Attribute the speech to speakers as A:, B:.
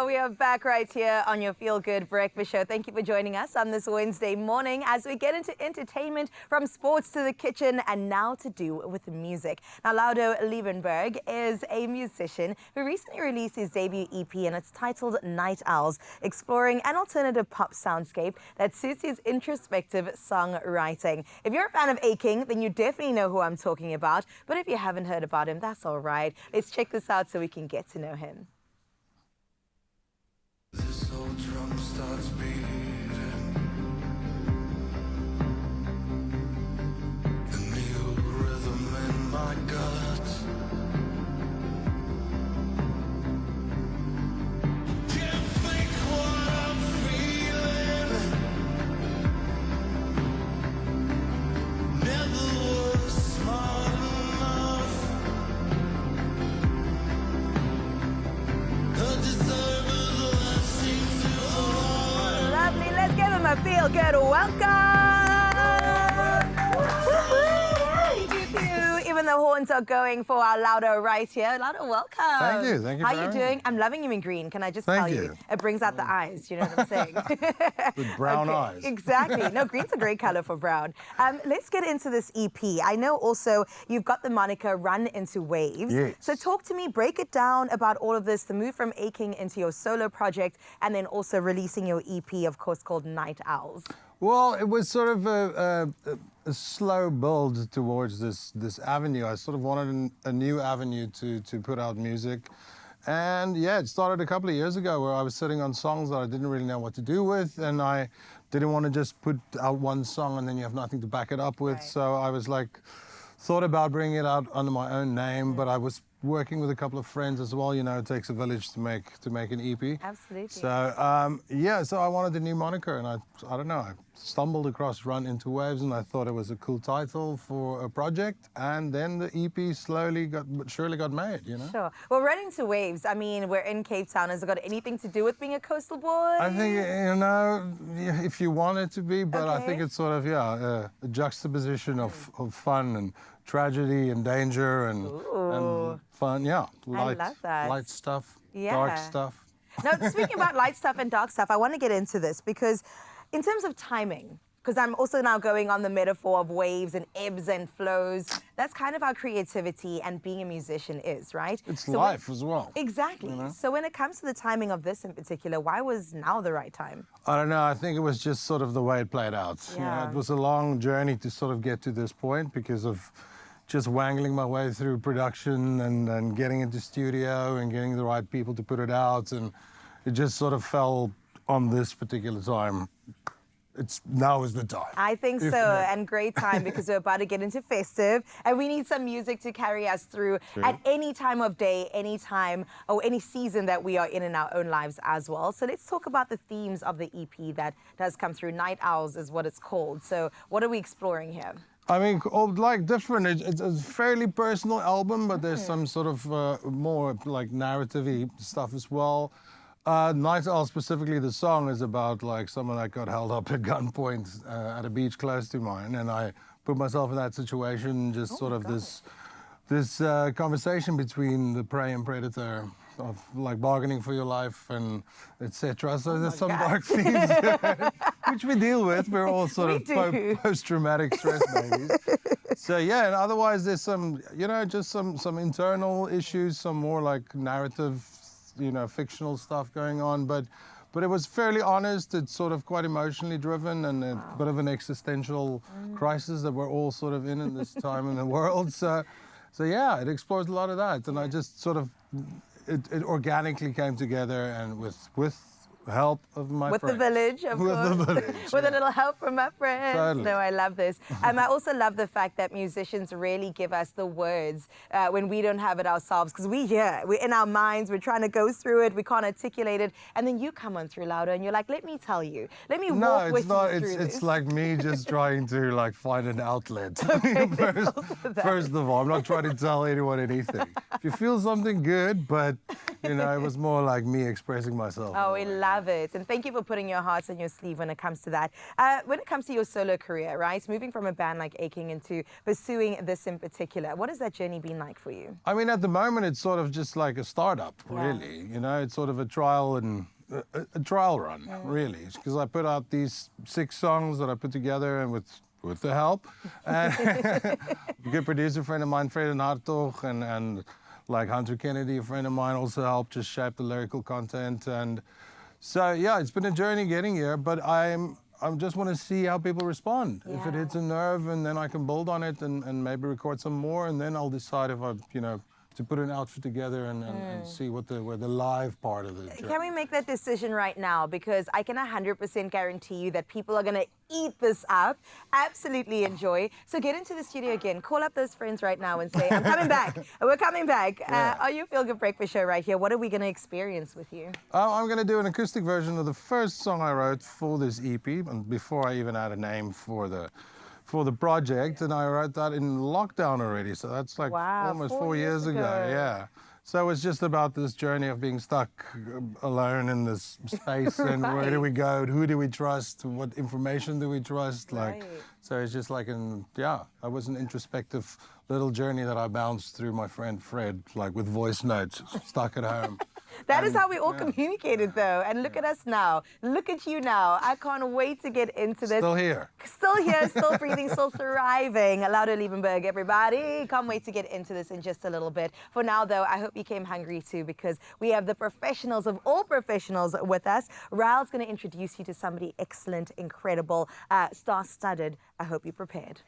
A: We are back right here on your Feel Good Breakfast Show. Thank you for joining us on this Wednesday morning as we get into entertainment, from sports to the kitchen, and now to do with music. Now, Laudo Liebenberg is a musician who recently released his debut EP, and it's titled Night Owls, exploring an alternative pop soundscape that suits his introspective songwriting. If you're a fan of Aching, then you definitely know who I'm talking about. But if you haven't heard about him, that's all right. Let's check this out so we can get to know him.
B: This old drum starts beating, the new rhythm in my gut. Can't think what I'm feeling. Never was smart enough. I deserve
A: Lovely. Let's give him a feel good welcome. Even the horns are going for our Laudo right here. Laudo, welcome.
C: Thank you. Thank you.
A: How are you doing? I'm loving you in green. Can I just tell you? It brings out the eyes. You know what I'm saying?
C: With brown eyes.
A: Exactly. No, green's a great color for brown. Let's get into this EP. I know also you've got the moniker Run Into Waves.
C: Yes.
A: So talk to me, break it down about all of this, the move from Aching into your solo project, and then also releasing your EP, of course, called Night Owls.
C: Well, it was sort of a slow build towards this avenue. I sort of wanted a new avenue to put out music. And yeah, it started a couple of years ago where I was sitting on songs that I didn't really know what to do with, and I didn't want to just put out one song and then you have nothing to back it up with.
A: Right.
C: So I was like, thought about bringing it out under my own name, but I was working with a couple of friends as well. You know, it takes a village to make an EP.
A: Absolutely.
C: So yeah, so I wanted a new moniker, and I don't know, I stumbled across Run Into Waves, and I thought it was a cool title for a project, and then the EP slowly but surely got made, you know?
A: Sure. Well, Run Into Waves, I mean, we're in Cape Town. Has it got anything to do with being a coastal boy?
C: I think, you know, if you want it to be, but I
A: Okay.
C: think it's sort of, yeah, a juxtaposition of fun and tragedy and danger and fun, yeah.
A: I love that.
C: Light stuff,
A: Yeah.
C: dark stuff.
A: Now, speaking about light stuff and dark stuff, I want to get into this because in terms of timing, because I'm also now going on the metaphor of waves and ebbs and flows, that's kind of how creativity and being a musician is, right?
C: It's
A: So
C: life as well.
A: Exactly.
C: You know?
A: So when it comes to the timing of this in particular, why was now the right time?
C: I don't know, I think it was just sort of the way it played out. You know,
A: Yeah.
C: it was a long journey to sort of get to this point because of just wangling my way through production and getting into studio and getting the right people to put it out, and it just sort of fell on this particular time. Now is the time.
A: I think
C: If
A: so,
C: not-
A: and great time because we're about to get into festive, and we need some music to carry us through at any time of day, any time, or any season that we are in our own lives as well. So let's talk about the themes of the EP that does come through. Night Owls is what it's called. So what are we exploring here?
C: I mean, like different. It's a fairly personal album, but there's some sort of more like narrative-y stuff as well. Night Owl, specifically, the song is about like someone that got held up at gunpoint at a beach close to mine, and I put myself in that situation. Just sort of this conversation between the prey and predator, of like bargaining for your life and etc. So there's some dark themes which we deal with. We're all sort of post-traumatic stress babies. So yeah, and otherwise there's some, you know, just some internal issues, some more like narrative, you know, fictional stuff going on, but it was fairly honest. It's sort of quite emotionally driven and a bit of an existential crisis that we're all sort of in this time in the world. So yeah, it explores a lot of that, and I just sort of it organically came together, and with help of my
A: With
C: friends.
A: the village, of
C: With
A: course.
C: the village,
A: With a
C: yeah.
A: little help from my friends.
C: Totally.
A: No, I love this. I also love the fact that musicians really give us the words when we don't have it ourselves, because we're in our minds, we're trying to go through it, we can't articulate it, and then you come on through Laudo and you're like, let me tell you, let me walk with
C: No,
A: you
C: it's
A: through
C: not.
A: this.
C: It's like me just trying to like find an outlet. First of all, I'm not trying to tell anyone anything. If you feel something good, but You know, it was more like me expressing myself.
A: Oh, we love it. And thank you for putting your hearts on your sleeve when it comes to that. When it comes to your solo career, right? Moving from a band like Aching into pursuing this in particular, what has that journey been like for you?
C: I mean, at the moment, it's sort of just like a startup, really. You know, it's sort of a trial and a trial run, really. Because I put out these 6 songs that I put together and with the help. And a good producer friend of mine, Fred and Hartog, and like Hunter Kennedy, a friend of mine, also helped just shape the lyrical content. And so, yeah, it's been a journey getting here, but I just want to see how people respond. If it hits a nerve, and then I can build on it and maybe record some more, and then I'll decide if I, you know, to put an outfit together and see where the live part of it.
A: Can we make that decision right now? Because I can 100% guarantee you that people are going to eat this up, absolutely enjoy. So get into the studio again, call up those friends right now and say, I'm coming back, we're coming back. Are you Feel Good Breakfast Show right here? What are we going to experience with you?
C: I'm going to do an acoustic version of the first song I wrote for this EP, and before I even had a name for the project, and I wrote that in lockdown already, so that's like almost 4 years ago. Yeah. So it's just about this journey of being stuck alone in this space, and where do we go, who do we trust, what information do we trust, like, so it's just like that was an introspective little journey that I bounced through my friend Fred, like with voice notes, stuck at home.
A: That is how we all communicated, though. And look at us now. Look at you now. I can't wait to get into this.
C: Still here.
A: Still here, still breathing, still thriving. Laudo Liebenberg, everybody. Can't wait to get into this in just a little bit. For now, though, I hope you came hungry, too, because we have the professionals of all professionals with us. Raul's going to introduce you to somebody excellent, incredible, star-studded. I hope you're prepared.